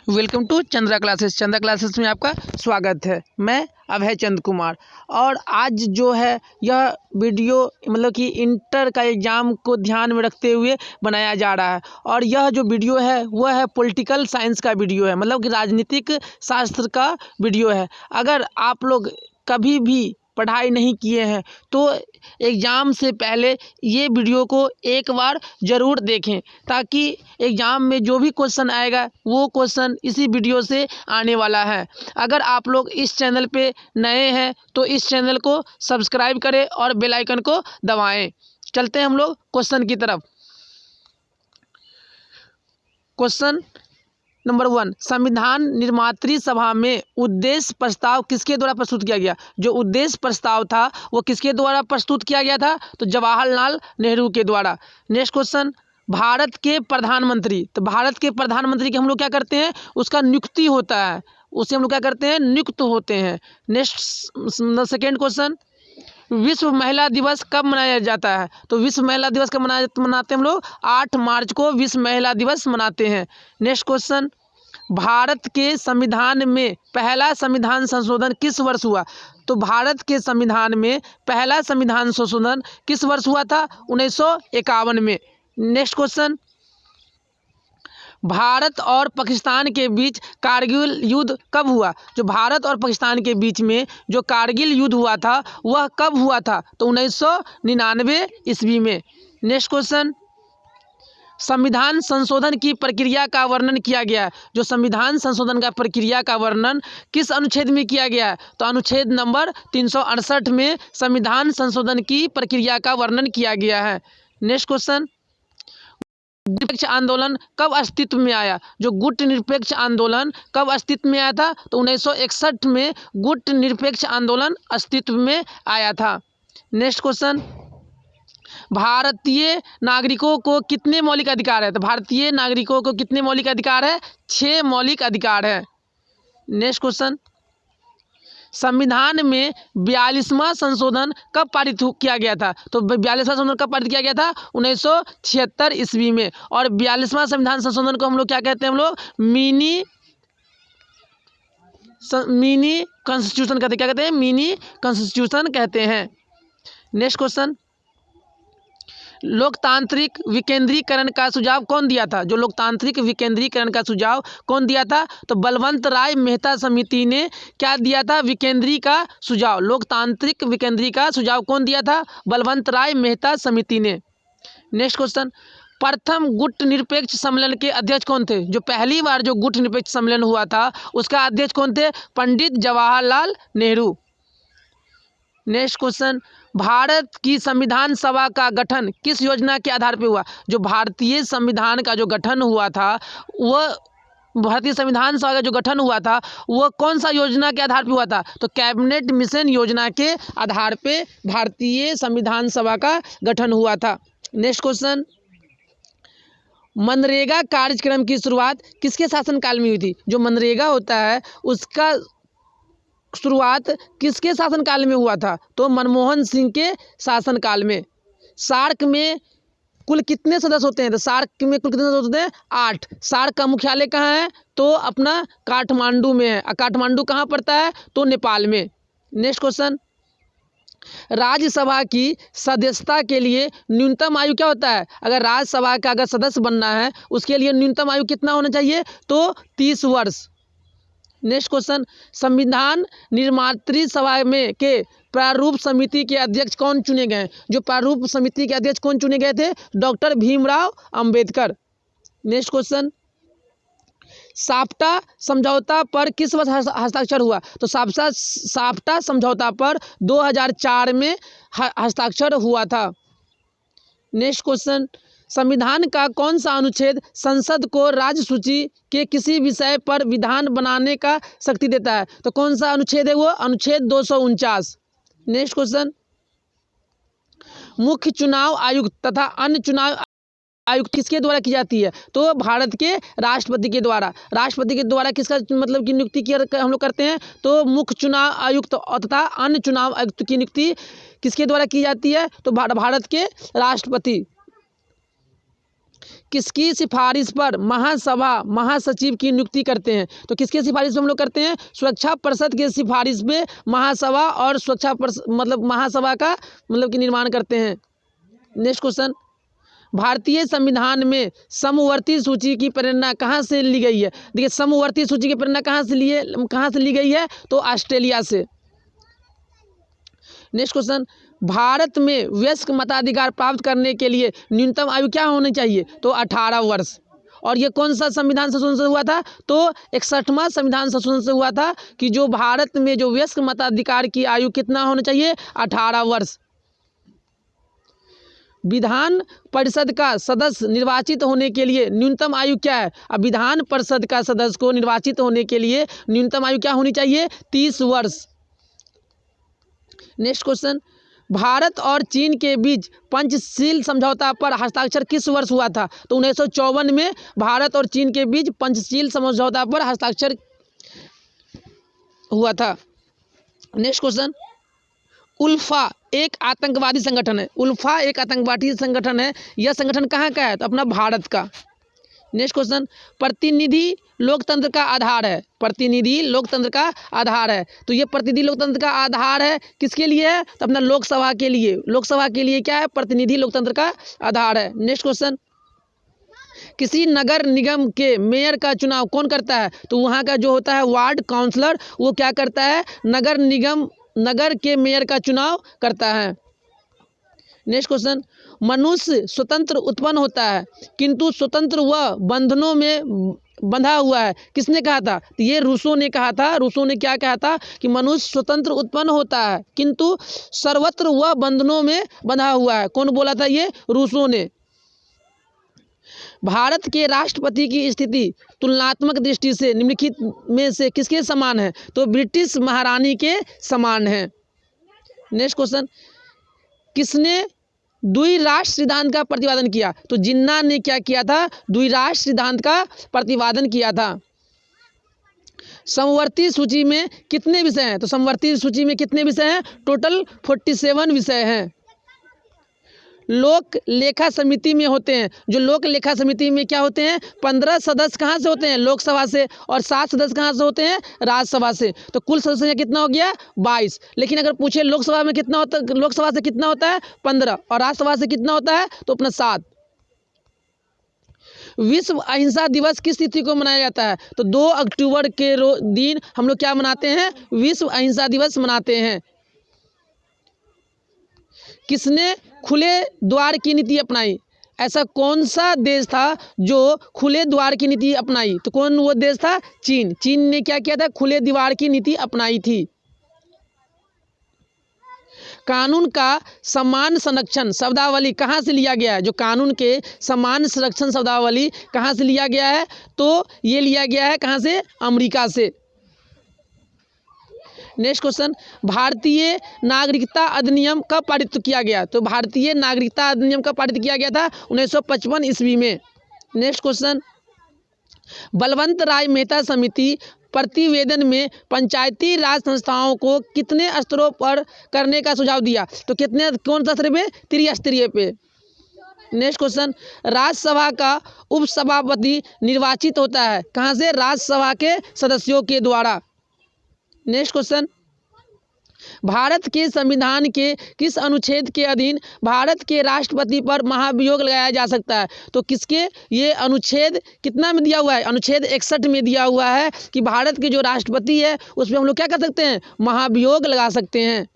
Welcome to Chandra classes. Chandra classes में आपका स्वागत है। मैं अभय चंद कुमार। और आज जो है यह वीडियो मतलब कि इंटर का एग्ज़ाम को ध्यान में रखते हुए बनाया जा रहा है। और यह जो वीडियो है वह है पॉलिटिकल साइंस का वीडियो है, मतलब कि राजनीतिक शास्त्र का वीडियो है। अगर आप लोग कभी भी पढ़ाई नहीं किए हैं तो एग्ज़ाम से पहले ये वीडियो को एक बार ज़रूर देखें, ताकि एग्ज़ाम में जो भी क्वेश्चन आएगा वो क्वेश्चन इसी वीडियो से आने वाला है। अगर आप लोग इस चैनल पे नए हैं तो इस चैनल को सब्सक्राइब करें और बेल आइकन को दबाएं। चलते हैं हम लोग क्वेश्चन की तरफ। क्वेश्चन नंबर 1, संविधान निर्मात्री सभा में उद्देश्य प्रस्ताव किसके द्वारा प्रस्तुत किया गया? जो उद्देश्य प्रस्ताव था वो किसके द्वारा प्रस्तुत किया गया था? तो जवाहरलाल नेहरू के द्वारा। नेक्स्ट क्वेश्चन, भारत के प्रधानमंत्री, तो भारत के प्रधानमंत्री के हम लोग क्या करते हैं? उसका नियुक्ति होता है, उसे हम लोग क्या करते हैं? नियुक्त होते हैं। नेक्स्ट सेकेंड क्वेश्चन, विश्व महिला दिवस कब मनाया जाता है? तो विश्व महिला दिवस कब मनाते हैं हम लोग? 8 मार्च को विश्व महिला दिवस मनाते हैं। नेक्स्ट क्वेश्चन, भारत के संविधान में पहला संविधान संशोधन किस वर्ष हुआ? तो भारत के संविधान में पहला संविधान संशोधन किस वर्ष हुआ था? 1951 में। नेक्स्ट क्वेश्चन, भारत और पाकिस्तान के बीच कारगिल युद्ध कब हुआ? जो भारत और पाकिस्तान के बीच में जो कारगिल युद्ध हुआ था वह कब हुआ था? तो 1999 ईस्वी में। नेक्स्ट क्वेश्चन, संविधान संशोधन की प्रक्रिया का वर्णन किया गया है। जो संविधान संशोधन का प्रक्रिया का वर्णन किस अनुच्छेद में किया गया है? तो अनुच्छेद नंबर 368 में संविधान संशोधन की प्रक्रिया का वर्णन किया गया है। नेक्स्ट क्वेश्चन, गुट निरपेक्ष आंदोलन कब अस्तित्व में आया? जो गुट निरपेक्ष आंदोलन कब अस्तित्व में आया था? तो 1961 में गुट निरपेक्ष आंदोलन अस्तित्व में आया था। नेक्स्ट क्वेश्चन, भारतीय नागरिकों को कितने मौलिक अधिकार है? तो भारतीय नागरिकों को कितने मौलिक अधिकार है? 6 मौलिक अधिकार है। नेक्स्ट क्वेश्चन, संविधान में 42वां संशोधन कब पारित किया गया था? तो 42वां संशोधन कब पारित किया गया था? 1976 ईस्वी में। और 42वां संविधान संशोधन को हम लोग क्या कहते हैं? हम लोग मिनी कॉन्स्टिट्यूशन कहते हैं। क्या कहते हैं? मिनी कॉन्स्टिट्यूशन कहते हैं। नेक्स्ट क्वेश्चन, लोकतांत्रिक विकेंद्रीकरण का सुझाव कौन दिया था? जो लोकतांत्रिक विकेंद्रीकरण का सुझाव कौन दिया था? तो बलवंत राय मेहता समिति ने क्या दिया था? विकेंद्री का सुझाव। लोकतांत्रिक विकेंद्री का सुझाव कौन दिया था? बलवंत राय मेहता समिति ने। नेक्स्ट क्वेश्चन, प्रथम गुट निरपेक्ष सम्मेलन के अध्यक्ष कौन थे? जो पहली बार जो गुट निरपेक्ष सम्मेलन हुआ था उसका अध्यक्ष कौन थे? पंडित जवाहरलाल नेहरू। नेक्स्ट क्वेश्चन, भारत की संविधान सभा का गठन किस योजना के आधार पर हुआ? जो भारतीय संविधान का जो गठन हुआ था वह भारतीय संविधान सभा का जो गठन हुआ था वह कौन सा योजना के आधार पर हुआ था? तो कैबिनेट मिशन योजना के आधार पे भारतीय संविधान सभा का गठन हुआ था। नेक्स्ट क्वेश्चन, मनरेगा कार्यक्रम की शुरुआत किसके शासनकाल में हुई थी? जो मनरेगा होता है उसका शुरुआत किसके शासनकाल में हुआ था? तो मनमोहन सिंह के शासनकाल में। सार्क में कुल कितने सदस्य होते हैं? तो सार्क में कुल कितने सदस्य होते हैं? 8। सार्क का मुख्यालय कहाँ है? तो अपना काठमांडू में है। काठमांडू कहाँ पड़ता है? तो नेपाल में। नेक्स्ट क्वेश्चन, राज्यसभा की सदस्यता के लिए न्यूनतम आयु क्या होता है? अगर राज्यसभा का अगर सदस्य बनना है उसके लिए न्यूनतम आयु कितना होना चाहिए? तो 30 वर्ष। नेक्स्ट क्वेश्चन, संविधान निर्मात्री सभा में के प्रारूप समिति के अध्यक्ष कौन चुने गए? जो प्रारूप समिति के अध्यक्ष कौन चुने गए थे? Doctor Bhimrao Ambedkar. Next question, SAPTA समझौता पर किस वर्ष हस्ताक्षर हुआ? तो साप्टा समझौता पर 2004 में हस्ताक्षर हुआ था। नेक्स्ट क्वेश्चन, संविधान का कौन सा अनुच्छेद संसद को राज्य सूची के किसी विषय पर विधान बनाने का शक्ति देता है? तो कौन सा अनुच्छेद है वो? अनुच्छेद 249। नेक्स्ट क्वेश्चन, मुख्य चुनाव आयुक्त तथा अन्य चुनाव आयुक्त किसके द्वारा की जाती है? तो भारत के राष्ट्रपति के द्वारा। राष्ट्रपति के द्वारा किसका मतलब की नियुक्ति हम लोग करते हैं? तो मुख्य चुनाव आयुक्त तथा अन्य चुनाव आयुक्त की नियुक्ति किसके द्वारा की जाती है? तो भारत के राष्ट्रपति। किसकी सिफारिश पर महासभा महासचिव की नियुक्ति करते हैं? तो किसकी सिफारिश पे हम लोग करते हैं? सुरक्षा परिषद की सिफारिश पे महासभा और सुरक्षा मतलब महासभा का मतलब कि निर्माण करते हैं। नेक्स्ट क्वेश्चन, भारतीय संविधान में समवर्ती सूची की प्रेरणा कहाँ से ली गई है? देखिए समवर्ती सूची की प्रेरणा कहाँ से ली गई है? तो ऑस्ट्रेलिया से। नेक्स्ट क्वेश्चन, भारत में वयस्क मताधिकार प्राप्त करने के लिए न्यूनतम आयु क्या होनी चाहिए? तो 18 वर्ष। और ये कौन सा संविधान संशोधन से हुआ था? तो 61वां संविधान संशोधन से हुआ था कि जो भारत में जो वयस्क मताधिकार की आयु कितना होना चाहिए? 18 वर्ष। विधान परिषद का सदस्य निर्वाचित होने के लिए न्यूनतम आयु क्या है? अब विधान परिषद का सदस्य को निर्वाचित होने के लिए न्यूनतम आयु क्या होनी चाहिए? 30 वर्ष। नेक्स्ट क्वेश्चन, भारत और चीन के बीच पंचशील समझौता पर हस्ताक्षर किस वर्ष हुआ था? तो 1954 में भारत और चीन के बीच पंचशील समझौता पर हस्ताक्षर हुआ था। नेक्स्ट क्वेश्चन, उल्फा एक आतंकवादी संगठन है। उल्फा एक आतंकवादी संगठन है। यह संगठन कहाँ का है? तो अपना भारत का। नेक्स्ट क्वेश्चन, प्रतिनिधि लोकतंत्र का आधार है। प्रतिनिधि लोकतंत्र का आधार है। तो ये प्रतिनिधि लोकतंत्र का आधार है किसके लिए है? तो अपना लोकसभा के लिए। लोकसभा के लिए क्या है? प्रतिनिधि लोकतंत्र का आधार है। नेक्स्ट क्वेश्चन, किसी नगर निगम के मेयर का चुनाव कौन करता है? तो वहाँ का जो होता है वार्ड काउंसलर, वो क्या करता है? नगर के मेयर का चुनाव करता है। नेक्स्ट क्वेश्चन, मनुष्य स्वतंत्र उत्पन्न होता है किंतु स्वतंत्र वह बंधनों में बंधा हुआ है। किसने कहा था? तो ये रूसो ने कहा था। रूसो ने क्या कहा था कि मनुष्य स्वतंत्र उत्पन्न होता है किंतु सर्वत्र वह बंधनों में बंधा हुआ है। कौन बोला था? ये रूसो ने। भारत के राष्ट्रपति की स्थिति तुलनात्मक दृष्टि से निम्नलिखित में से किसके समान है? तो ब्रिटिश महारानी के समान है। नेक्स्ट क्वेश्चन, किसने द्विराष्ट्र सिद्धांत का प्रतिपादन किया? तो जिन्ना ने क्या किया था? द्विराष्ट्र सिद्धांत का प्रतिपादन किया था। समवर्ती सूची में कितने विषय हैं? तो समवर्ती सूची में कितने विषय हैं? टोटल 47 विषय हैं। लोक लेखा समिति में होते हैं, जो लोक लेखा समिति में क्या होते हैं? 15 सदस्य कहाँ से होते हैं? लोकसभा से। और 7 सदस्य कहाँ से होते हैं? राज्यसभा से। तो कुल सदस्य संख्या कितना हो गया? 22। लेकिन अगर पूछे लोकसभा में कितना होता है? लोकसभा से कितना होता है? 15। और राज्यसभा से कितना होता है? तो अपना 7। विश्व अहिंसा दिवस किस तिथि को मनाया जाता है? तो 2 अक्टूबर के दिन हम लोग क्या मनाते हैं? विश्व अहिंसा दिवस मनाते हैं। किसने खुले द्वार की नीति अपनाई? ऐसा कौन सा देश था जो खुले द्वार की नीति अपनाई? तो कौन वो देश था? चीन। चीन ने क्या किया था? खुले द्वार की नीति अपनाई थी। कानून का समान संरक्षण शब्दावली कहाँ से लिया गया है? जो कानून के समान संरक्षण शब्दावली कहाँ से लिया गया है? तो ये लिया गया है कहाँ से? अमेरिका से। नेक्स्ट क्वेश्चन, भारतीय नागरिकता अधिनियम कब पारित किया गया? तो भारतीय नागरिकता अधिनियम कब पारित किया गया था? 1955 ईस्वी में। नेक्स्ट क्वेश्चन, बलवंत राय मेहता समिति प्रतिवेदन में पंचायती राज संस्थाओं को कितने स्तरों पर करने का सुझाव दिया? तो कितने, कौन सा स्तर पे? त्रिस्तरीय पे। नेक्स्ट क्वेश्चन, राज्यसभा का उपसभापति निर्वाचित होता है कहाँ से? राज्यसभा के सदस्यों के द्वारा। नेक्स्ट क्वेश्चन, भारत के संविधान के किस अनुच्छेद के अधीन भारत के राष्ट्रपति पर महाभियोग लगाया जा सकता है? तो किसके? ये अनुच्छेद कितना में दिया हुआ है? अनुच्छेद 61 में दिया हुआ है कि भारत के जो राष्ट्रपति है उस पर हम लोग क्या कर सकते हैं? महाभियोग लगा सकते हैं।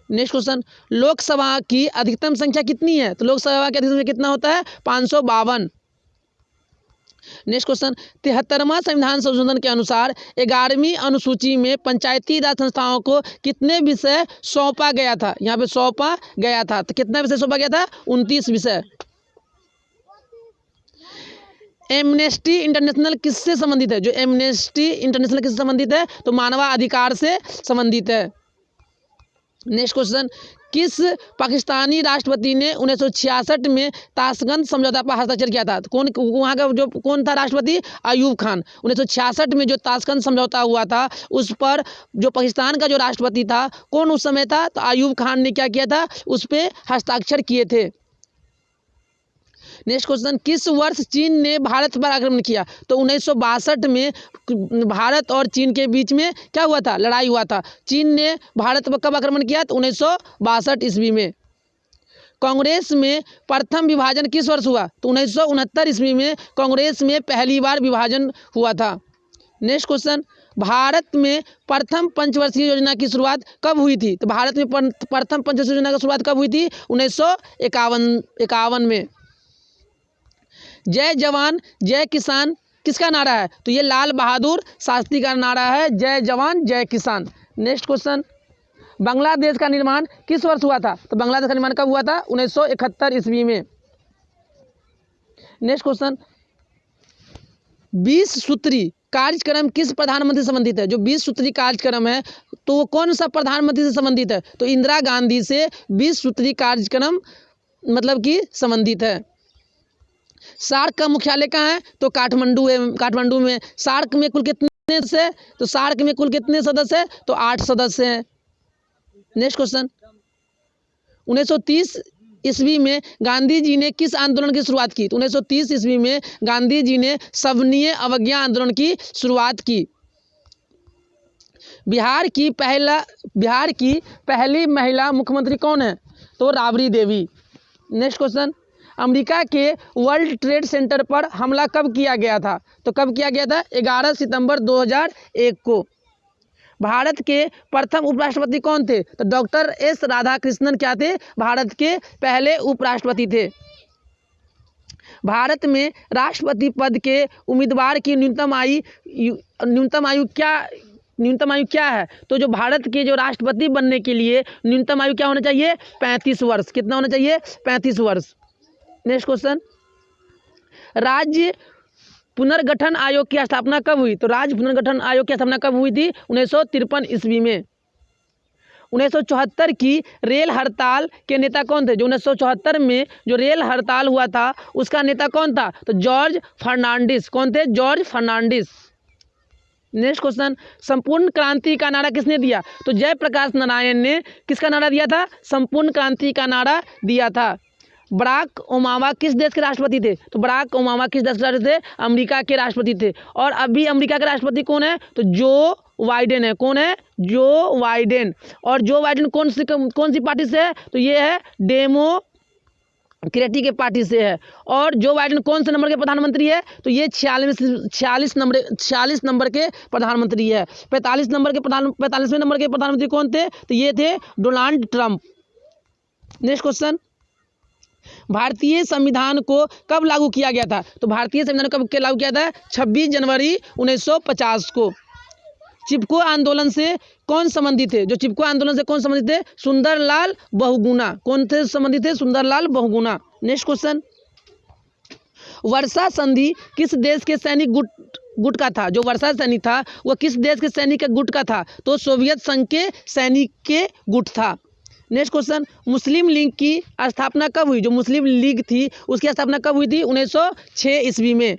नेक्स्ट क्वेश्चन, लोकसभा की अधिकतम संख्या कितनी है? तो लोकसभा की अधिकतम संख्या कितना होता है? 552। नेक्स्ट क्वेश्चन, 73वां संविधान संशोधन के अनुसार 11वीं अनुसूची में पंचायती राज संस्थाओं को कितने विषय सौंपा गया था? यहाँ पे सौंपा गया था। तो कितना विषय सौंपा गया था? 29 विषय। एमनेस्टी इंटरनेशनल किससे संबंधित है? जो एमनेस्टी इंटरनेशनल किससे संबंधित है? तो मानवाधिकार से संबंधित है। नेक्स्ट क्वेश्चन, किस पाकिस्तानी राष्ट्रपति ने 1966 में ताशकंद समझौता पर हस्ताक्षर किया था? तो कौन वहाँ का जो कौन था राष्ट्रपति? अयूब खान। 1966 में जो ताशकंद समझौता हुआ था उस पर जो पाकिस्तान का जो राष्ट्रपति था कौन उस समय था? तो अयूब खान ने क्या किया था? उस पर हस्ताक्षर किए थे। नेक्स्ट क्वेश्चन, किस वर्ष चीन ने भारत पर आक्रमण किया? तो 1962 में भारत और चीन के बीच में क्या हुआ था? लड़ाई हुआ था। चीन ने भारत पर कब आक्रमण किया? तो 1962 ईस्वी में। कांग्रेस में प्रथम विभाजन किस वर्ष हुआ? तो 1969 ईस्वी में कांग्रेस में पहली बार विभाजन हुआ था। नेक्स्ट क्वेश्चन, भारत में प्रथम पंचवर्षीय योजना की शुरुआत कब हुई थी? तो भारत में प्रथम पंचवर्षीय योजना की शुरुआत कब हुई थी? 1951 में। जय जवान जय किसान किसका नारा है? तो ये लाल बहादुर शास्त्री का नारा है, जय जवान जय किसान। नेक्स्ट क्वेश्चन, बांग्लादेश का निर्माण किस वर्ष हुआ था? तो बांग्लादेश का निर्माण कब हुआ था? 1971 ईस्वी में। नेक्स्ट क्वेश्चन, 20 सूत्री कार्यक्रम किस प्रधानमंत्री से संबंधित है? जो 20 सूत्री कार्यक्रम है तो वो कौन सा प्रधानमंत्री से संबंधित है? तो इंदिरा गांधी से 20 सूत्री कार्यक्रम मतलब कि संबंधित है। सार्क का मुख्यालय कहाँ है? तो काठमांडू में। सार्क में कुल कितने सदस्य हैं? तो सार्क में कुल कितने सदस्य हैं? तो 8 सदस्य हैं। नेक्स्ट क्वेश्चन, 1930 ईस्वी में गांधी जी ने किस आंदोलन की शुरुआत की? तो 1930 ईस्वी में गांधी जी ने सविनय अवज्ञा आंदोलन की शुरुआत की। बिहार की पहली महिला मुख्यमंत्री कौन है? तो Rabri Devi. Next question, America के वर्ल्ड ट्रेड सेंटर पर हमला कब किया गया था? तो कब किया गया था? 11 सितंबर 2001 को। भारत के प्रथम उपराष्ट्रपति कौन थे? तो डॉक्टर एस राधाकृष्णन क्या थे? भारत के पहले उपराष्ट्रपति थे। भारत में राष्ट्रपति पद के उम्मीदवार की न्यूनतम आयु क्या है? तो जो भारत के जो राष्ट्रपति बनने के लिए न्यूनतम आयु क्या होना चाहिए? 35 वर्ष। कितना होना चाहिए? 35 वर्ष। नेक्स्ट क्वेश्चन, राज्य पुनर्गठन आयोग की स्थापना कब हुई? तो राज्य पुनर्गठन आयोग की स्थापना कब हुई थी? 1953 ईस्वी में। 1974 की रेल हड़ताल के नेता कौन थे? जो 1974 में जो रेल हड़ताल हुआ था उसका नेता कौन था? तो जॉर्ज फर्नांडिस। कौन थे? जॉर्ज फर्नांडिस। नेक्स्ट क्वेश्चन, संपूर्ण क्रांति का नारा किसने दिया? तो जयप्रकाश नारायण ने किसका नारा दिया था? संपूर्ण क्रांति का नारा दिया था। बराक ओबामा किस देश के राष्ट्रपति थे? तो बराक ओबामा किस देश के राष्ट्रपति थे? अमेरिका के राष्ट्रपति थे। और अभी अमेरिका के राष्ट्रपति कौन है? तो जो बाइडेन है। कौन है? Joe Biden. और जो बाइडेन कौन सी पार्टी से है? तो ये है डेमोक्रेटिक के पार्टी से है। और जो बाइडेन कौन से नंबर के प्रधानमंत्री है? तो ये 46 नंबर के प्रधानमंत्री है। 45वें नंबर के प्रधानमंत्री कौन थे? तो ये थे डोनाल्ड ट्रंप। नेक्स्ट क्वेश्चन, भारतीय संविधान को कब लागू किया गया था? तो भारतीय संविधान को कब लागू किया था? 26 जनवरी 1950 को। चिपको आंदोलन से कौन संबंधित थे? जो चिपको आंदोलन से कौन संबंधित थे? सुंदरलाल बहुगुणा। कौन थे संबंधित थे? सुंदरलाल बहुगुणा। नेक्स्ट क्वेश्चन, वर्षा संधि किस देश के सैनिक गुट का था? जो वर्षा संधि था वह किस देश के सैनिक के गुट का था? तो सोवियत संघ के सैनिक के गुट था। नेक्स्ट क्वेश्चन, मुस्लिम लीग की स्थापना कब हुई? जो मुस्लिम लीग थी उसकी स्थापना कब हुई थी? 1906 ईस्वी में।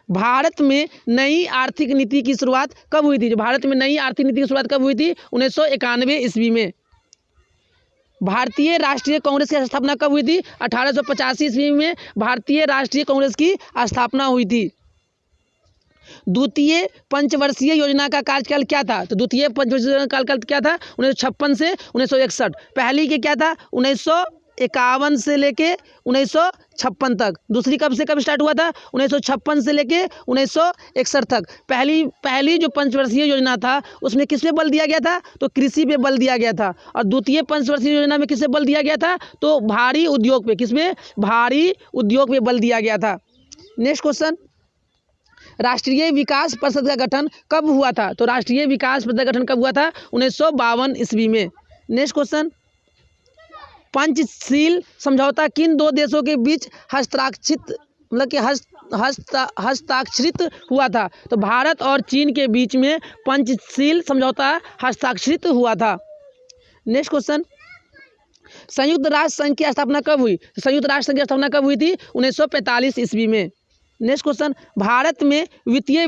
भारत में नई आर्थिक नीति की शुरुआत कब हुई थी? जो भारत में नई आर्थिक नीति की शुरुआत कब हुई थी? 1991 ईस्वी में। भारतीय राष्ट्रीय कांग्रेस की स्थापना कब हुई थी? 1885 ईस्वी में भारतीय राष्ट्रीय कांग्रेस की स्थापना हुई थी। द्वितीय पंचवर्षीय योजना का कार्यकाल क्या था? तो द्वितीय पंचवर्षीय योजना का कार्यकाल क्या था? 1956 से 1961। पहली के क्या था? 1951 से लेके 1956 तक। दूसरी कब से कब स्टार्ट हुआ था? 1956 से लेके 1961 तक। पहली जो पंचवर्षीय योजना था उसमें किस पे बल दिया गया था? तो कृषि पे बल दिया गया था। और द्वितीय पंचवर्षीय योजना में किस पे बल दिया गया था? तो भारी उद्योग पे। किस पे? भारी उद्योग पे बल दिया गया था। नेक्स्ट क्वेश्चन, राष्ट्रीय विकास परिषद का गठन कब हुआ था? तो राष्ट्रीय विकास परिषद का गठन कब हुआ था? 1952 ईस्वी में। नेक्स्ट क्वेश्चन, पंचशील समझौता किन दो देशों के बीच हस्ताक्षरित हुआ था? तो भारत और चीन के बीच में पंचशील समझौता हस्ताक्षरित हुआ था। नेक्स्ट क्वेश्चन, संयुक्त राष्ट्र संघ की स्थापना कब हुई? संयुक्त राष्ट्र संघ की स्थापना कब हुई थी? 1945 ईस्वी में। नेक्स्ट क्वेश्चन, भारत में वित्तीय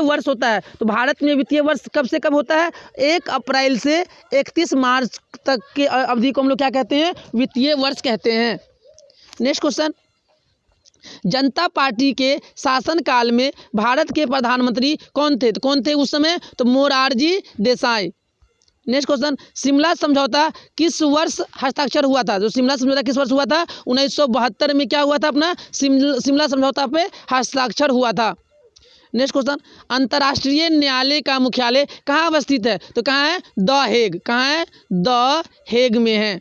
वर्ष होता है। तो भारत में वित्तीय वर्ष कब से कब होता है? 1 अप्रैल से 31 मार्च तक के अवधि को हम लोग क्या कहते हैं? वित्तीय वर्ष कहते हैं। नेक्स्ट क्वेश्चन, जनता पार्टी के शासनकाल में भारत के प्रधानमंत्री कौन थे? तो कौन थे उस समय? तो मोरारजी देसाई। नेक्स्ट क्वेश्चन, शिमला समझौता किस वर्ष हस्ताक्षर हुआ था? जो शिमला समझौता किस वर्ष हुआ था? 1972 में क्या हुआ था? अपना शिमला समझौता पे हस्ताक्षर हुआ था। नेक्स्ट क्वेश्चन, अंतर्राष्ट्रीय न्यायालय का मुख्यालय कहाँ अवस्थित है? तो कहाँ है? The Hague. कहाँ है? द हेग में है।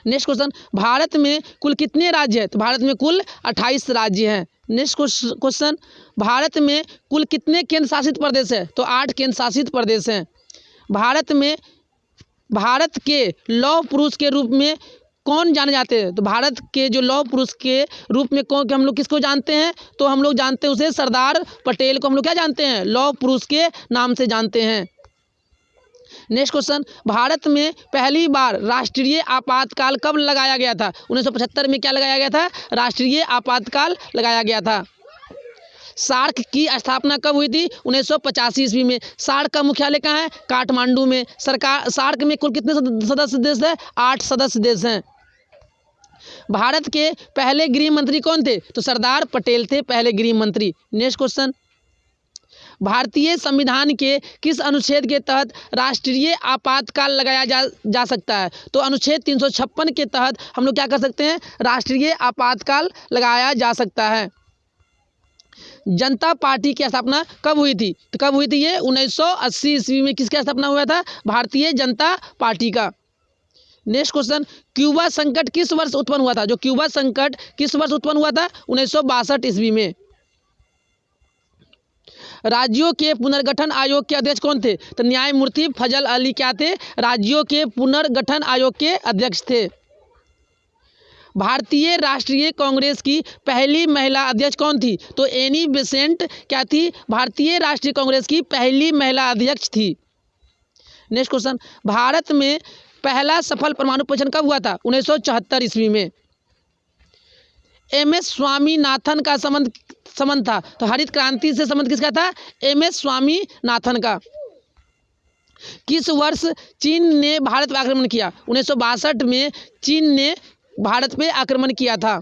नेक्स्ट क्वेश्चन, भारत में कुल कितने राज्य हैं? तो भारत में कुल 28 राज्य हैं। नेक्स्ट क्वेश्चन, भारत में कुल कितने केंद्र शासित प्रदेश है? तो 8 केंद्र शासित प्रदेश हैं। भारत के लौह पुरुष के रूप में कौन जाने जाते हैं? तो भारत के जो लौह पुरुष के रूप में कौन, हम लोग किसको जानते हैं? तो हम लोग जानते हैं उसे सरदार पटेल को हम लोग क्या जानते हैं? लौह पुरुष के नाम से जानते हैं। नेक्स्ट क्वेश्चन, भारत में पहली बार राष्ट्रीय आपातकाल कब लगाया गया था? 1975 में क्या लगाया गया था? राष्ट्रीय आपातकाल लगाया गया था। सार्क की स्थापना कब हुई थी? 1985 ईस्वी में। सार्क का मुख्यालय कहाँ है? काठमांडू में। सार्क में कुल कितने सदस्य देश है? 8 सदस्य देश हैं। भारत के पहले गृह मंत्री कौन थे? तो सरदार पटेल थे पहले गृह मंत्री। नेक्स्ट क्वेश्चन, भारतीय संविधान के किस अनुच्छेद के तहत राष्ट्रीय आपातकाल लगाया जा सकता है? तो अनुच्छेद 356 के तहत हम लोग क्या कर सकते हैं? राष्ट्रीय आपातकाल लगाया जा सकता है। जनता पार्टी की स्थापना कब हुई थी? तो कब हुई थी ये? 1980 ईस्वी में। किसका स्थापना हुआ था? भारतीय जनता पार्टी का। नेक्स्ट क्वेश्चन, क्यूबा संकट किस वर्ष उत्पन्न हुआ था? जो क्यूबा संकट किस वर्ष उत्पन्न हुआ था? 1962 ईस्वी में। राज्यों के पुनर्गठन आयोग के अध्यक्ष कौन थे? तो न्यायमूर्ति फजल अली क्या थे? राज्यों के पुनर्गठन आयोग के अध्यक्ष थे। भारतीय राष्ट्रीय कांग्रेस की पहली महिला अध्यक्ष कौन थी? तो एनी बेसेंट क्या थी? भारतीय राष्ट्रीय कांग्रेस की पहली महिला अध्यक्ष थी। नेक्स्ट क्वेश्चन, भारत में पहला सफल परमाणु परीक्षण कब हुआ था? 1974 ईस्वी में। MS स्वामीनाथन का संबंध था, तो हरित क्रांति से संबंध किसका था? MS स्वामीनाथन का। किस वर्ष चीन ने भारत पर आक्रमण किया? 1962 में चीन ने भारत पे आक्रमण किया था।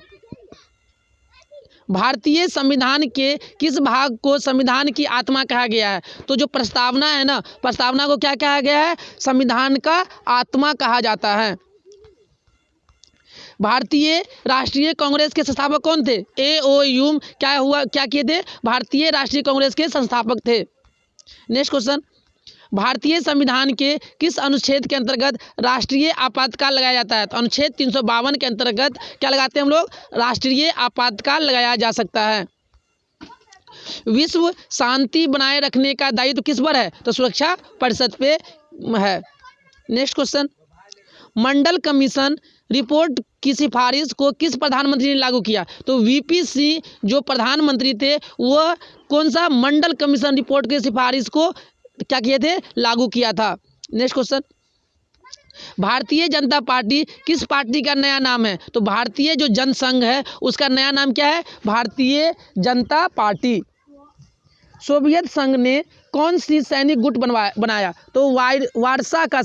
भारतीय संविधान के किस भाग को संविधान की आत्मा कहा गया है? तो जो प्रस्तावना है ना, प्रस्तावना को क्या कहा गया है? संविधान का आत्मा कहा जाता है। भारतीय राष्ट्रीय कांग्रेस के संस्थापक कौन थे? AO ह्यूम क्या किए थे? भारतीय राष्ट्रीय कांग्रेस के संस्थापक थे। नेक्स्ट क्वेश्चन, भारतीय संविधान के किस अनुच्छेद के अंतर्गत राष्ट्रीय आपातकाल लगाया जाता है? तो अनुच्छेद 352 के अंतर्गत क्या लगाते हैं हम लोग? राष्ट्रीय आपातकाल लगाया जा सकता है। विश्व शांति बनाए रखने का दायित्व किस पर है? तो सुरक्षा परिषद पे है। नेक्स्ट क्वेश्चन, मंडल कमीशन रिपोर्ट की सिफारिश को किस प्रधानमंत्री ने लागू किया? तो VP सिंह जो प्रधानमंत्री थे वह कौन सा मंडल कमीशन रिपोर्ट की सिफारिश को क्या किए थे? लागू किया था। Next question, Bharatiya Janata party किस पार्टी का नया नाम है? तो भारतीय जो जनसंघ है उसका नया नाम क्या है? भारतीय जनता पार्टी। सोवियत संघ ने कौन सी सैनिक गुट बनाया? तो वारसा का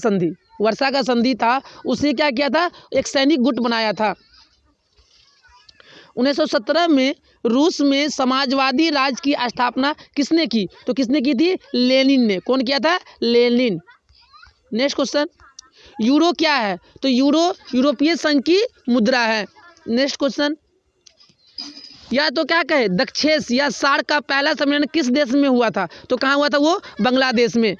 संधि था, उसने क्या किया था? एक सैनिक गुट बनाया था। 1917 में रूस में समाजवादी राज्य की स्थापना किसने की? तो किसने की थी? लेनिन ने। कौन किया था? लेनिन। नेक्स्ट क्वेश्चन, यूरो क्या है? तो यूरो यूरोपीय संघ की मुद्रा है। नेक्स्ट क्वेश्चन, या तो क्या कहे दक्षेस या सार्क का पहला सम्मेलन किस देश में हुआ था? तो कहाँ हुआ था? वो बांग्लादेश में।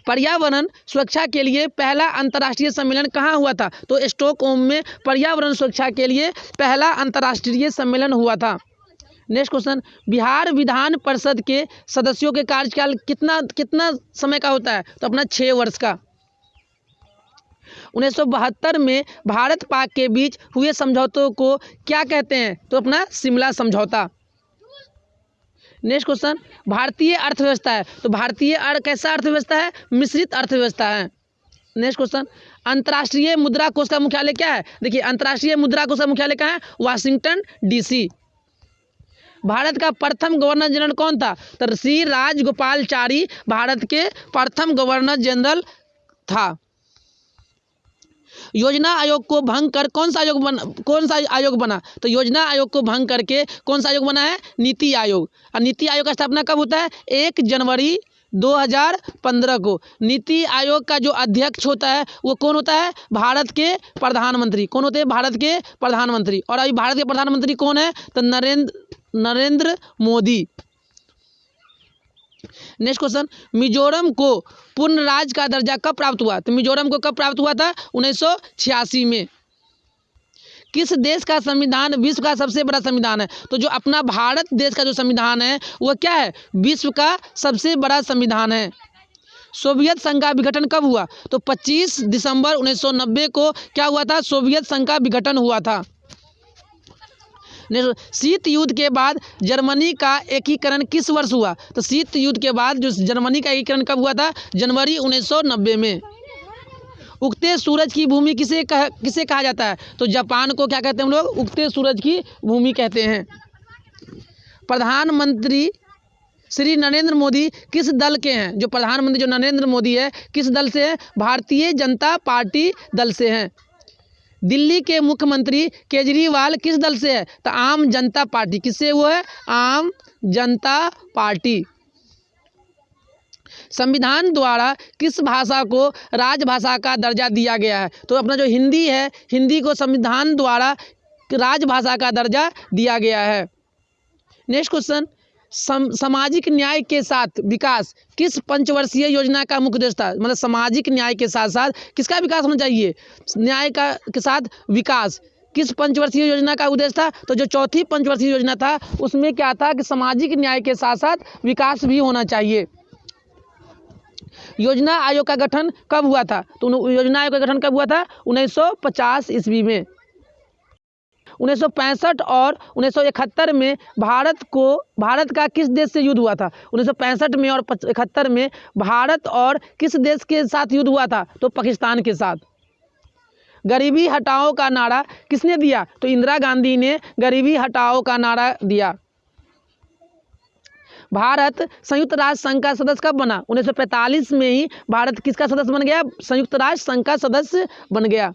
पर्यावरण सुरक्षा के लिए पहला अंतर्राष्ट्रीय सम्मेलन कहाँ हुआ था? तो स्टॉकहोम में पर्यावरण सुरक्षा के लिए पहला अंतर्राष्ट्रीय सम्मेलन हुआ था। नेक्स्ट क्वेश्चन, बिहार विधान परिषद के सदस्यों के कार्यकाल कितना समय का होता है? तो अपना 6 वर्ष का। 1972 में भारत पाक के बीच हुए समझौतों को क्या कहते हैं? तो अपना शिमला समझौता। नेक्स्ट क्वेश्चन, भारतीय अर्थव्यवस्था है, तो भारतीय कैसा अर्थव्यवस्था है? मिश्रित अर्थव्यवस्था है। नेक्स्ट क्वेश्चन, अंतर्राष्ट्रीय मुद्रा कोष का मुख्यालय क्या है? देखिए अंतर्राष्ट्रीय मुद्रा कोष का मुख्यालय कहाँ है? Washington DC। भारत का प्रथम गवर्नर जनरल कौन था? तो श्री राजगोपालाचारी भारत के प्रथम गवर्नर जनरल था। योजना आयोग को भंग कर कौन सा आयोग बना? तो योजना आयोग को भंग करके कौन सा आयोग बना है? नीति आयोग। और नीति आयोग का स्थापना कब होता है? 1 जनवरी 2015 को। नीति आयोग का जो अध्यक्ष होता है वो कौन होता है? भारत के प्रधानमंत्री। कौन होते हैं? भारत के प्रधानमंत्री। और अभी भारत के प्रधानमंत्री कौन है? तो नरेंद्र मोदी। नेक्स्ट क्वेश्चन, मिजोरम को पूर्ण राज्य का दर्जा कब प्राप्त हुआ? तो मिजोरम को कब प्राप्त हुआ था? 1986 में। किस देश का संविधान विश्व का सबसे बड़ा संविधान है? तो जो अपना भारत देश का जो संविधान है वो क्या है? विश्व का सबसे बड़ा संविधान है। सोवियत संघ का विघटन कब हुआ? तो 25 दिसंबर 1990 को क्या हुआ था? सोवियत संघ का विघटन हुआ था। शीत युद्ध के बाद जर्मनी का एकीकरण किस वर्ष हुआ? तो शीत युद्ध के बाद जो जर्मनी का एकीकरण कब हुआ था? जनवरी 1990 में। उगते सूरज की भूमि किसे कहा जाता है? तो जापान को क्या कहते हैं हम लोग? उगते सूरज की भूमि कहते हैं। प्रधानमंत्री श्री नरेंद्र मोदी किस दल के हैं? जो प्रधानमंत्री जो नरेंद्र मोदी है किस दल से है? भारतीय जनता पार्टी दल से हैं। दिल्ली के मुख्यमंत्री केजरीवाल किस दल से है? तो आम जनता पार्टी। किससे वो है? आम जनता पार्टी। संविधान द्वारा किस भाषा को राजभाषा का दर्जा दिया गया है? तो अपना जो हिंदी है, हिंदी को संविधान द्वारा राजभाषा का दर्जा दिया गया है। नेक्स्ट क्वेश्चन, सामाजिक न्याय के साथ विकास किस पंचवर्षीय योजना का मुख्य उद्देश्य था? मतलब सामाजिक न्याय के साथ साथ किसका विकास होना चाहिए? न्याय का के साथ विकास किस पंचवर्षीय योजना का उद्देश्य था? तो जो चौथी पंचवर्षीय योजना था उसमें क्या था कि सामाजिक न्याय के साथ साथ विकास भी होना चाहिए। योजना आयोग का गठन कब हुआ था? तो योजना आयोग का गठन कब हुआ था? 1950 ईस्वी में। 1965 और 1971 में भारत का किस देश से युद्ध हुआ था? 1965 में और 71 में भारत और किस देश के साथ युद्ध हुआ था? तो पाकिस्तान के साथ। गरीबी हटाओ का नारा किसने दिया? तो इंदिरा गांधी ने गरीबी हटाओ का नारा दिया। भारत संयुक्त राष्ट्र संघ का सदस्य कब बना? 1945 में ही भारत किसका सदस्य बन गया? संयुक्त राष्ट्र संघ का सदस्य बन गया।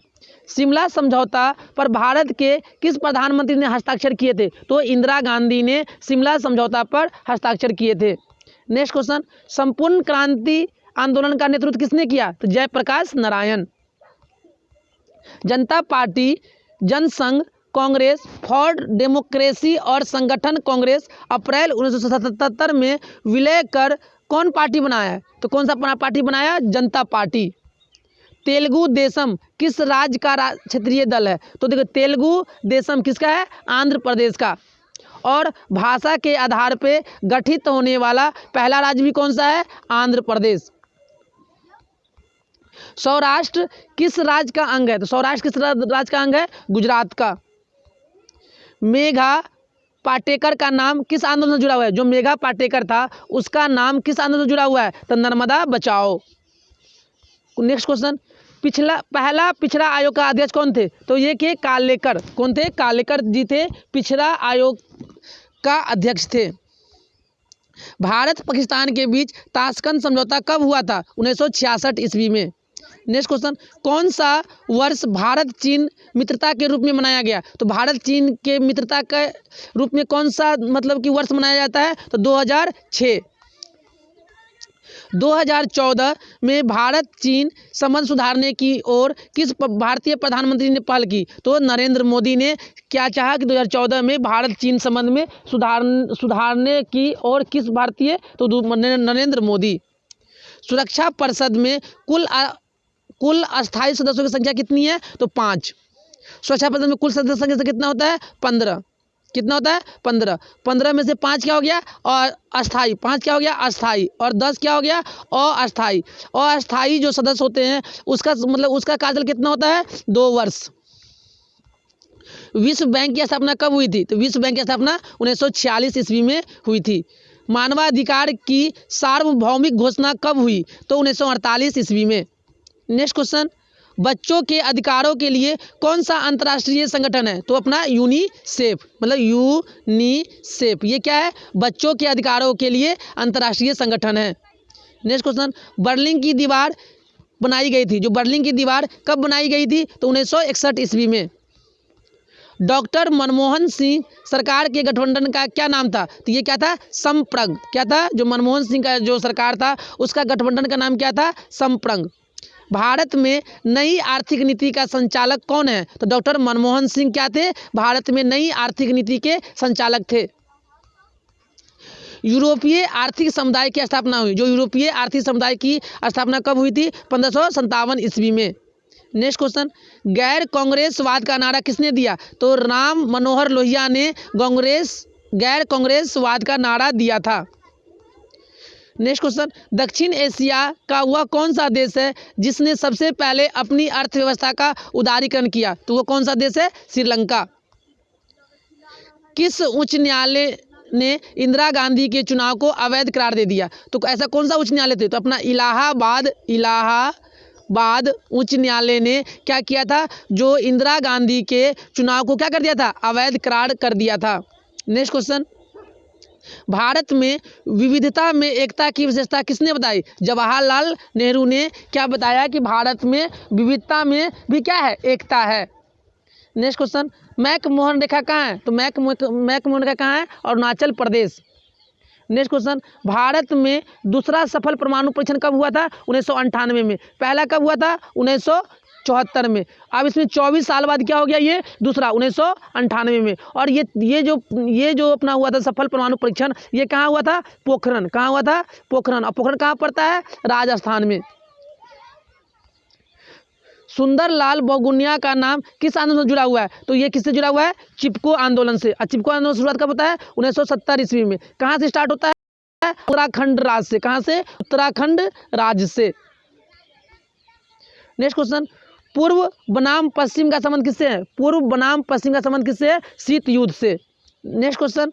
शिमला समझौता पर भारत के किस प्रधानमंत्री ने हस्ताक्षर किए थे? तो इंदिरा गांधी ने शिमला समझौता पर हस्ताक्षर किए थे। नेक्स्ट क्वेश्चन, संपूर्ण क्रांति आंदोलन का नेतृत्व किसने किया? तो Jayaprakash Narayan. Janata party, Jansangh, Congress for democracy और संगठन कांग्रेस अप्रैल 1977 में विलय कर कौन पार्टी बनाया है? तो कौन सा पार्टी बनाया? जनता पार्टी। तेलुगु देशम किस राज्य का क्षेत्रीय दल है? तो देखो तेलुगु देशम किसका है? आंध्र प्रदेश का। और भाषा के आधार पे गठित होने वाला पहला राज्य भी कौन सा है? आंध्र प्रदेश। सौराष्ट्र किस राज्य का अंग है? तो सौराष्ट्र किस राज्य का अंग है? गुजरात का। मेघा पाटेकर का नाम किस आंदोलन से जुड़ा हुआ है? जो मेघा पाटेकर था उसका नाम किस आंदोलन से जुड़ा हुआ है? तो नर्मदा बचाओ। नेक्स्ट क्वेश्चन, पहला पिछड़ा आयोग का अध्यक्ष कौन थे? तो ये के कालेकर। कौन थे? कालेकर जी थे, पिछड़ा आयोग का अध्यक्ष थे। भारत पाकिस्तान के बीच ताशकंद समझौता कब हुआ था? 1966 ईस्वी में। नेक्स्ट क्वेश्चन, कौन सा वर्ष भारत चीन मित्रता के रूप में मनाया गया? तो भारत चीन के मित्रता के रूप में कौन सा मतलब कि वर्ष मनाया जाता है? तो 2006। 2014 में भारत चीन संबंध सुधारने की ओर किस भारतीय प्रधानमंत्री ने पहल की? तो नरेंद्र मोदी ने क्या चाहा कि 2014 में भारत चीन संबंध में सुधारने की ओर किस भारतीय? तो नरेंद्र मोदी। सुरक्षा परिषद में कुल अस्थायी सदस्यों की संख्या कितनी है? तो 5। सुरक्षा परिषद में कुल सदस्य संख्या कितना होता है? 15। कितना होता है? 15। 15 में से 5 क्या हो गया? और अस्थाई। 5 क्या हो गया? अस्थाई। और 10 क्या हो गया? अस्थाई। अस्थाई जो सदस्य होते हैं उसका मतलब उसका कार्यकाल कितना होता है? 2 वर्ष। विश्व बैंक की स्थापना कब हुई थी? तो विश्व बैंक की स्थापना 1946 ईस्वी में हुई थी। मानवाधिकार की सार्वभौमिक घोषणा कब हुई? तो 1948 ईस्वी में। नेक्स्ट क्वेश्चन, बच्चों के अधिकारों के लिए कौन सा अंतर्राष्ट्रीय संगठन है? तो अपना यूनिसेफ। मतलब यूनिसेफ ये क्या है? बच्चों के अधिकारों के लिए अंतर्राष्ट्रीय संगठन है। नेक्स्ट क्वेश्चन, बर्लिन की दीवार बनाई गई थी? जो बर्लिन की दीवार कब बनाई गई थी? तो 1961 ईस्वी में। डॉक्टर मनमोहन सिंह सरकार के गठबंधन का क्या नाम था? तो ये क्या था? संप्रग। क्या था? जो मनमोहन सिंह का जो सरकार था उसका गठबंधन का नाम क्या था? संप्रग। भारत में नई आर्थिक नीति का संचालक कौन है? तो डॉक्टर मनमोहन सिंह क्या थे? भारत में नई आर्थिक नीति के संचालक थे। यूरोपीय आर्थिक समुदाय की स्थापना हुई। जो यूरोपीय आर्थिक समुदाय की स्थापना कब हुई थी? 1557 ईस्वी में। नेक्स्ट क्वेश्चन, गैर कांग्रेसवाद का नारा किसने दिया? तो राम मनोहर लोहिया ने गैर कांग्रेसवाद का नारा दिया था। नेक्स्ट क्वेश्चन, दक्षिण एशिया का वह कौन सा देश है जिसने सबसे पहले अपनी अर्थव्यवस्था का उदारीकरण किया? तो वो कौन सा देश है? श्रीलंका। किस उच्च न्यायालय ने इंदिरा गांधी के चुनाव को अवैध करार दे दिया? तो ऐसा कौन सा उच्च न्यायालय थे? तो अपना इलाहाबाद उच्च न्यायालय ने क्या किया था? जो इंदिरा गांधी के चुनाव को क्या कर दिया था? अवैध करार कर दिया था। नेक्स्ट क्वेश्चन, भारत में विविधता में एकता की विशेषता किसने बताई? जवाहरलाल नेहरू ने क्या बताया कि भारत में विविधता में भी क्या है? एकता है। नेक्स्ट क्वेश्चन, मैकमोहन रेखा कहाँ है? तो मैकमोहन रेखा कहाँ है? अरुणाचल प्रदेश। नेक्स्ट क्वेश्चन, भारत में दूसरा सफल परमाणु परीक्षण कब हुआ था? 1998 में। पहला कब हुआ था? 1974 में। अब इसमें 24 साल बाद क्या हो गया? ये दूसरा 1998 में। और ये जो अपना हुआ था सफल परमाणु परीक्षण, ये कहाँ हुआ था? पोखरण। कहाँ हुआ था? पोखरण। और पोखरण कहाँ पड़ता है? राजस्थान में। सुंदरलाल बहुगुणिया का नाम किस आंदोलन से जुड़ा हुआ है? तो ये किससे जुड़ा हुआ है? चिपको आंदोलन से। और चिपको आंदोलन की शुरुआत कब होता है? 1970 ईस्वी में। कहाँ से स्टार्ट होता है? उत्तराखंड राज्य से। कहाँ से? उत्तराखंड राज्य से। नेक्स्ट क्वेश्चन, पूर्व बनाम पश्चिम का संबंध किससे है? पूर्व बनाम पश्चिम का संबंध किससे है? शीत युद्ध से। नेक्स्ट क्वेश्चन,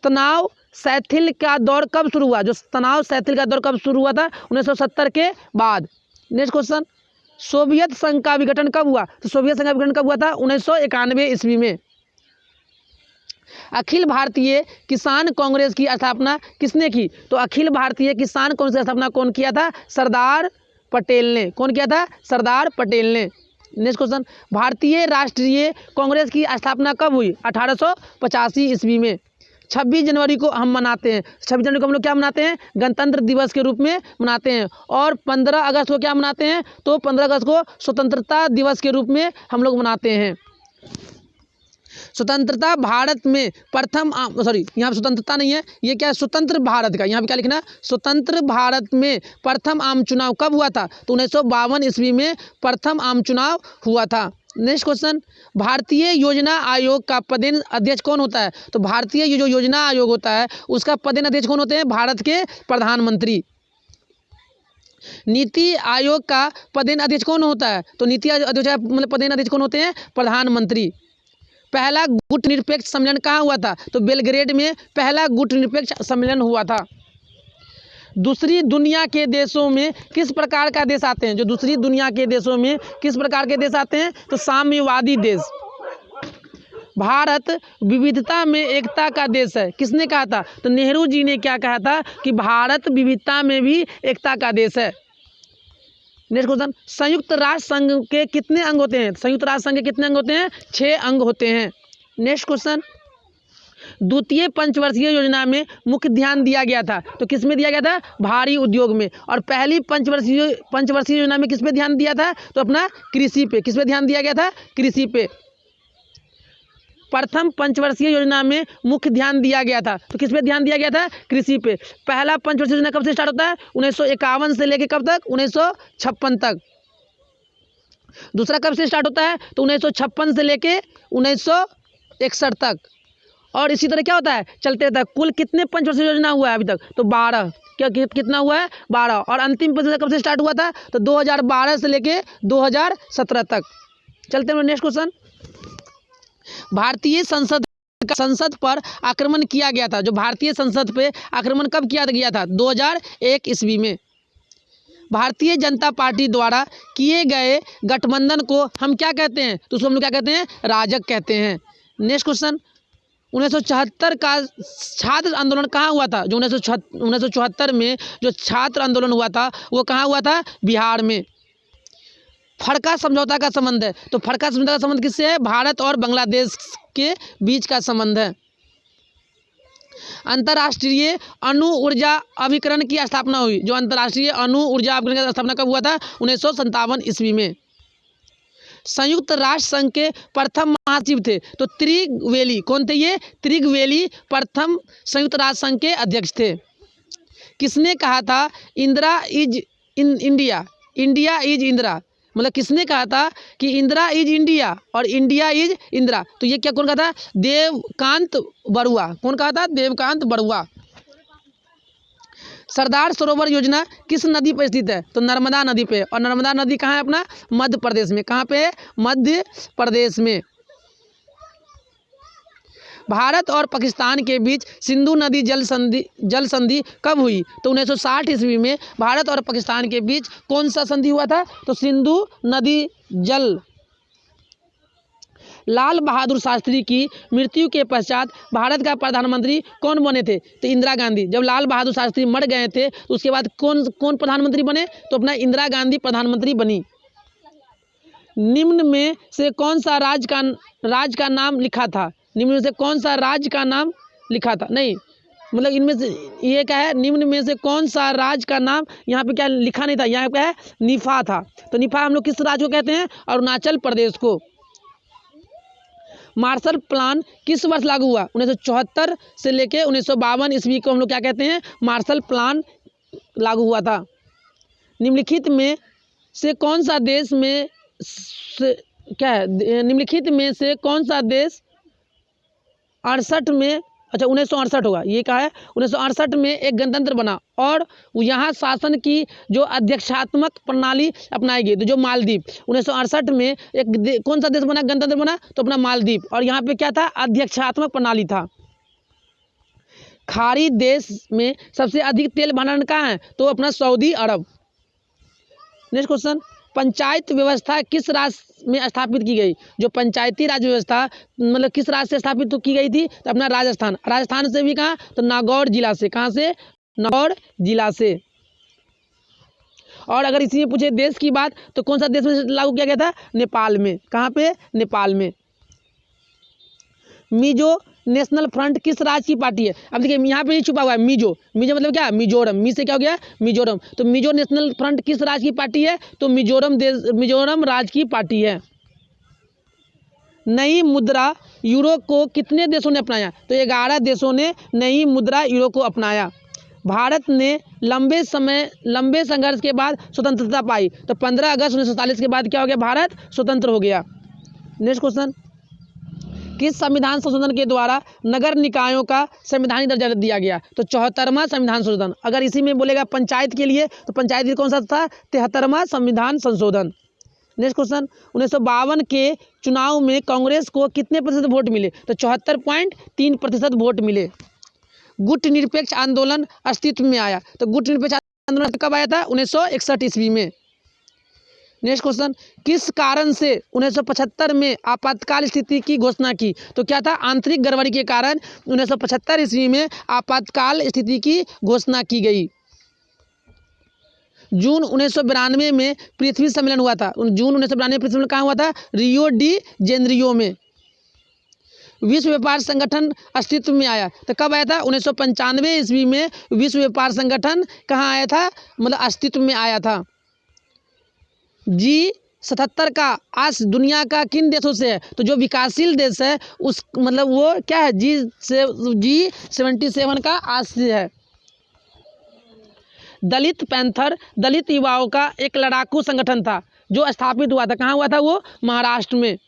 तनाव शैथिल का दौर कब शुरू हुआ? जो तनाव शैथिल का दौर कब शुरू हुआ था? 1970 के बाद। नेक्स्ट क्वेश्चन, सोवियत संघ का विघटन कब हुआ? तो सोवियत संघ का विघटन कब हुआ था? 1991 ईस्वी में। अखिल भारतीय किसान कांग्रेस की स्थापना किसने की? तो अखिल भारतीय किसान कांग्रेस की स्थापना कौन किया था? सरदार पटेल ने। कौन किया था? सरदार पटेल ने। नेक्स्ट क्वेश्चन, भारतीय राष्ट्रीय कांग्रेस की स्थापना कब हुई? 1885 ईस्वी में। 26 जनवरी को हम मनाते हैं। 26 जनवरी को हम लोग क्या मनाते हैं? गणतंत्र दिवस के रूप में मनाते हैं। और 15 अगस्त को क्या मनाते हैं? तो 15 अगस्त को स्वतंत्रता दिवस के रूप में हम लोग मनाते हैं। स्वतंत्रता भारत में प्रथम यहाँ स्वतंत्रता नहीं है, ये क्या है? स्वतंत्र भारत का। यहाँ पे क्या लिखना है? स्वतंत्र भारत में प्रथम आम चुनाव कब हुआ था? तो 1952 ईस्वी में प्रथम आम चुनाव हुआ था। नेक्स्ट क्वेश्चन, भारतीय योजना आयोग का पदेन अध्यक्ष कौन होता है? तो भारतीय जो योजना आयोग होता है उसका पदेन अध्यक्ष कौन होते हैं? भारत के प्रधानमंत्री। नीति आयोग का पदेन अध्यक्ष कौन होता है? तो नीति आयोग मतलब पदेन अध्यक्ष कौन होते हैं? प्रधानमंत्री। पहला गुट निरपेक्ष सम्मेलन कहाँ हुआ था? तो बेलग्रेड में पहला गुट निरपेक्ष सम्मेलन हुआ था। दूसरी दुनिया के देशों में किस प्रकार का देश आते हैं? जो दूसरी दुनिया के देशों में किस प्रकार के देश आते हैं? तो साम्यवादी देश। भारत विविधता में एकता का देश है, किसने कहा था? तो नेहरू जी ने क्या कहा था कि भारत विविधता में भी एकता का देश है। नेक्स्ट क्वेश्चन, संयुक्त राष्ट्र संघ के कितने अंग होते हैं? संयुक्त राष्ट्र संघ के कितने अंग होते हैं? 6 अंग होते हैं। नेक्स्ट क्वेश्चन, द्वितीय पंचवर्षीय योजना में मुख्य ध्यान दिया गया था, तो किस में दिया गया था? भारी उद्योग में। और पहली पंचवर्षीय योजना में किस पे ध्यान दिया था? तो अपना कृषि पे। किस पे ध्यान दिया गया था? कृषि पे। प्रथम पंचवर्षीय योजना में मुख्य ध्यान दिया गया था, तो किस पे ध्यान दिया गया था? कृषि पे। पहला पंचवर्षीय योजना कब से स्टार्ट होता है? 1951 से लेके कब तक? 1956 तक। दूसरा कब से स्टार्ट होता है? तो 1956 से लेके 1961 तक। और इसी तरह क्या होता है? चलते रहता है। कुल कितने पंचवर्षीय योजना हुआ है अभी तक? तो 12। कितना हुआ है? 12। और अंतिम पंचवर्षीय कब से स्टार्ट हुआ था? तो 2012 से लेके 2017 तक। चलते हैं नेक्स्ट क्वेश्चन, भारतीय संसद पर आक्रमण किया गया था। जो भारतीय संसद पे आक्रमण कब किया गया था? 2001 ईस्वी में। भारतीय जनता पार्टी द्वारा किए गए गठबंधन को हम क्या कहते हैं? तो उसको हम लोग क्या कहते हैं? राजग कहते हैं। नेक्स्ट क्वेश्चन, 1974 का छात्र आंदोलन कहाँ हुआ था? जो 1974 में जो छात्र आंदोलन हुआ था वो कहाँ हुआ था? बिहार में। फड़का समझौता का संबंध है, तो फड़का समझौता का संबंध किससे है? भारत और बांग्लादेश के बीच का संबंध है। अंतर्राष्ट्रीय अणु ऊर्जा अभिकरण की स्थापना हुई। जो अंतर्राष्ट्रीय अणु ऊर्जा अभिकरण की स्थापना कब हुआ था? 1957 ईस्वी में। संयुक्त राष्ट्र संघ के प्रथम महासचिव थे तो त्रिगवेली। कौन थे ये? त्रिगवेली प्रथम संयुक्त राष्ट्र संघ के अध्यक्ष थे। किसने कहा था Indira is India, India is Indira? मतलब किसने कहा था कि इंदिरा इज इंडिया और इंडिया इज इंदिरा? तो ये क्या कौन कहा था? देवकांत बरुआ। कौन कहा था? देवकांत बरुआ। सरदार सरोवर योजना किस नदी पर स्थित है? तो नर्मदा नदी पे। और नर्मदा नदी कहाँ है? अपना मध्य प्रदेश में। कहाँ पे है? मध्य प्रदेश में। भारत और पाकिस्तान के बीच सिंधु नदी जल संधि कब हुई? तो 1960 ईस्वी में भारत और पाकिस्तान के बीच कौन सा संधि हुआ था? तो सिंधु नदी जल। लाल बहादुर शास्त्री की मृत्यु के पश्चात भारत का प्रधानमंत्री कौन बने थे? तो इंदिरा गांधी। जब लाल बहादुर शास्त्री मर गए थे तो उसके बाद कौन प्रधानमंत्री बने? तो अपना इंदिरा गांधी प्रधानमंत्री बनी। निम्न में से कौन सा राज का नाम लिखा था? निम्न में से कौन सा राज्य का नाम लिखा था? नहीं, मतलब इनमें से ये क्या है? निम्न में से कौन सा राज्य का नाम यहाँ पे क्या लिखा नहीं था? यहाँ पे है निफा था। तो निफा हम लोग किस राज्य को कहते हैं? अरुणाचल प्रदेश को। मार्शल प्लान किस वर्ष लागू हुआ? 1974 से लेके 1952 ईस्वी को हम लोग क्या कहते हैं? मार्शल प्लान लागू हुआ था। निम्नलिखित में से कौन सा देश में क्या है? निम्नलिखित में से कौन सा देश 68 में, अच्छा 1968 होगा, ये कहा है 1968 में एक गणतंत्र बना और यहाँ शासन की जो अध्यक्षात्मक प्रणाली अपनाई गई? तो जो मालदीव। 1968 में एक कौन सा देश बना, गणतंत्र बना? तो अपना मालदीव। और यहाँ पे क्या था? अध्यक्षात्मक प्रणाली था। खाड़ी देश में सबसे अधिक तेल भंडारण कहाँ है? तो अपना सऊदी अरब। नेक्स्ट क्वेश्चन, पंचायत व्यवस्था किस राज्य में स्थापित की गई? जो पंचायती राज व्यवस्था मतलब किस राज्य से स्थापित की गई थी? तो अपना राजस्थान। राजस्थान से भी कहाँ? तो नागौर जिला से। कहाँ से? नागौर जिला से। और अगर इसी में पूछे देश की बात तो कौन सा देश में लागू किया गया था? नेपाल में। कहाँ पे? नेपाल में। मिजो नेशनल फ्रंट किस राज्य की पार्टी है? अब देखिए यहाँ पे ही छुपा हुआ है मिजो। मिजो मतलब क्या? मिजोरम। मी से क्या हो गया? मिजोरम। तो मिजो नेशनल फ्रंट किस राज्य की पार्टी है? तो मिजोरम राज्य की पार्टी है। नई मुद्रा यूरो को कितने देशों ने अपनाया? तो 11 देशों ने नई मुद्रा यूरो को अपनाया। भारत ने लंबे संघर्ष के बाद स्वतंत्रता पाई। तो 15 अगस्त 1947 के बाद क्या हो गया? भारत स्वतंत्र हो गया। नेक्स्ट क्वेश्चन, किस संविधान संशोधन के द्वारा नगर निकायों का संवैधानिक दर्जा दिया गया? तो 74वां संविधान संशोधन। अगर इसी में बोलेगा पंचायत के लिए तो पंचायत के कौन सा था? 73वां संविधान संशोधन। नेक्स्ट क्वेश्चन, 1952 के चुनाव में कांग्रेस को कितने प्रतिशत वोट मिले? तो 74.3% वोट मिले। गुट निरपेक्ष आंदोलन अस्तित्व में आया। तो गुट निरपेक्ष आंदोलन कब आया था? 1961 ईस्वी में। नेक्स्ट क्वेश्चन, किस कारण से 1975 में आपातकाल स्थिति की घोषणा की? तो क्या था? आंतरिक गड़बड़ी के कारण 1975 ईस्वी में आपातकाल स्थिति की घोषणा की गई। जून 1992 में पृथ्वी सम्मेलन हुआ था। जून 1992 में पृथ्वी सम्मेलन कहाँ हुआ था? रियो डी जेनेरियो में। विश्व व्यापार संगठन अस्तित्व में आया। तो कब आया था? 1995 ईस्वी में विश्व व्यापार संगठन कहाँ आया था? मतलब अस्तित्व में आया था। G77 का आज दुनिया का किन देशों से है? तो जो विकासशील देश है उस मतलब वो क्या है? G77 का आज से है। दलित पैंथर दलित युवाओं का एक लड़ाकू संगठन था जो स्थापित हुआ था। कहाँ हुआ था वो? महाराष्ट्र में।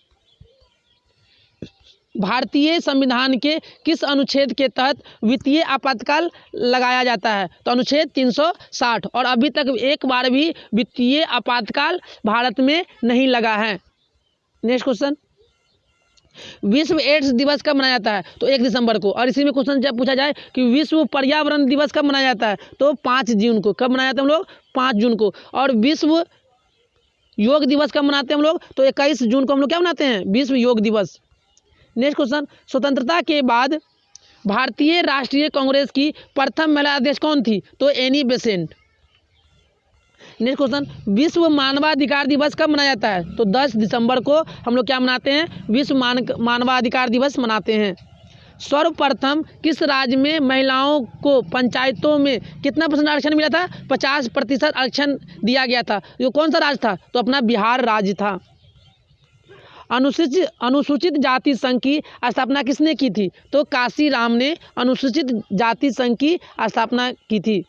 भारतीय संविधान के किस अनुच्छेद के तहत वित्तीय आपातकाल लगाया जाता है? तो अनुच्छेद 360। और अभी तक एक बार भी वित्तीय आपातकाल भारत में नहीं लगा है। नेक्स्ट क्वेश्चन, विश्व एड्स दिवस कब मनाया जाता है? तो 1 दिसंबर को। और इसी में क्वेश्चन जब पूछा जाए कि विश्व पर्यावरण दिवस कब मनाया जाता है? तो 5 जून को। कब मनाया जाता है हम लोग? 5 जून को। और विश्व योग दिवस कब मनाते हैं हम लोग? तो 21 जून को हम लोग क्या मनाते हैं? विश्व योग दिवस। नेक्स्ट क्वेश्चन, स्वतंत्रता के बाद भारतीय राष्ट्रीय कांग्रेस की प्रथम महिला अध्यक्ष कौन थी? तो एनी बेसेंट। नेक्स्ट क्वेश्चन, विश्व मानवाधिकार दिवस कब मनाया जाता है? तो 10 दिसंबर को हम लोग क्या मनाते हैं? विश्व मानवाधिकार दिवस मनाते हैं। सर्वप्रथम किस राज्य में महिलाओं को पंचायतों में कितना % आरक्षण मिला था? 50% आरक्षण दिया गया था। ये कौन सा राज्य था? तो अपना बिहार राज्य था। अनुसूचित जाति संघ की स्थापना किसने की थी? तो काशीराम ने अनुसूचित जाति संघ की स्थापना की थी।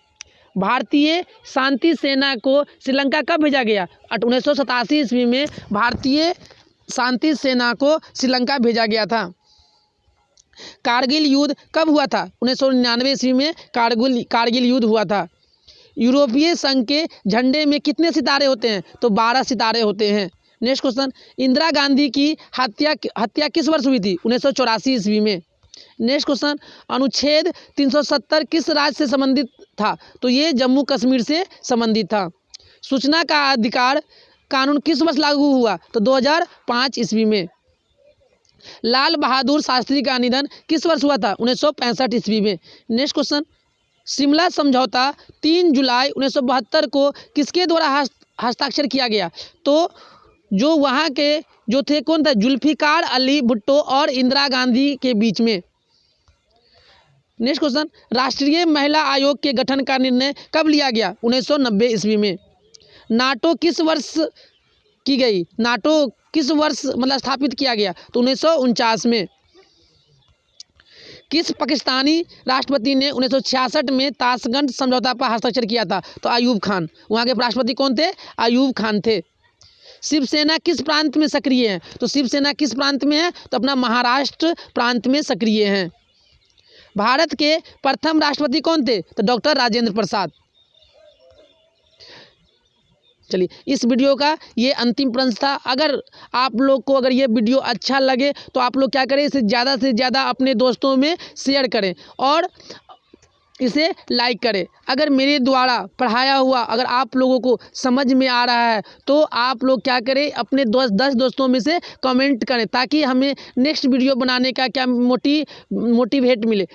भारतीय शांति सेना को श्रीलंका कब भेजा गया? 1987 ईस्वी में भारतीय शांति सेना को श्रीलंका भेजा गया था। कारगिल युद्ध कब हुआ था? 1999 ईस्वी में कारगिल युद्ध हुआ था। यूरोपीय संघ के झंडे में कितने सितारे होते हैं? तो 12 सितारे होते हैं। नेक्स्ट क्वेश्चन, इंदिरा गांधी की हत्या किस वर्ष हुई थी? 1984 ईस्वी में। नेक्स्ट क्वेश्चन, अनुच्छेद 370 किस राज्य से संबंधित था? तो ये जम्मू कश्मीर से संबंधित था। सूचना का अधिकार कानून किस वर्ष लागू हुआ? तो 2005 ईस्वी में। लाल बहादुर शास्त्री का निधन किस वर्ष हुआ था? 1965 ईस्वी में। नेक्स्ट क्वेश्चन, शिमला समझौता 3 जुलाई 1972 को किसके द्वारा हस्ताक्षर किया गया? तो जो वहाँ के जो थे कौन था? जुल्फिकार अली भुट्टो और इंदिरा गांधी के बीच में। नेक्स्ट क्वेश्चन, राष्ट्रीय महिला आयोग के गठन का निर्णय कब लिया गया? 1990 ईस्वी में। नाटो किस वर्ष की गई? नाटो किस वर्ष मतलब स्थापित किया गया? तो 1949 में। किस पाकिस्तानी राष्ट्रपति ने 1966 में ताशकंद समझौता पर हस्ताक्षर किया था? तो अयूब खान। वहाँ के राष्ट्रपति कौन थे? अयूब खान थे। शिवसेना किस प्रांत में सक्रिय है? तो शिवसेना किस प्रांत में है? तो अपना महाराष्ट्र प्रांत में सक्रिय हैं। भारत के प्रथम राष्ट्रपति कौन थे? तो डॉक्टर राजेंद्र प्रसाद। चलिए, इस वीडियो का ये अंतिम प्रश्न था। अगर आप लोग को अगर ये वीडियो अच्छा लगे तो आप लोग क्या करें, इसे ज़्यादा से ज़्यादा अपने दोस्तों में शेयर करें और इसे लाइक करें। अगर मेरे द्वारा पढ़ाया हुआ अगर आप लोगों को समझ में आ रहा है तो आप लोग क्या करें, अपने 10 दोस्तों में से कमेंट करें ताकि हमें नेक्स्ट वीडियो बनाने का क्या मोटिवेट मिले।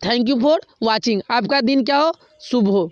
Thank you for watching. आपका दिन क्या हो, शुभ हो।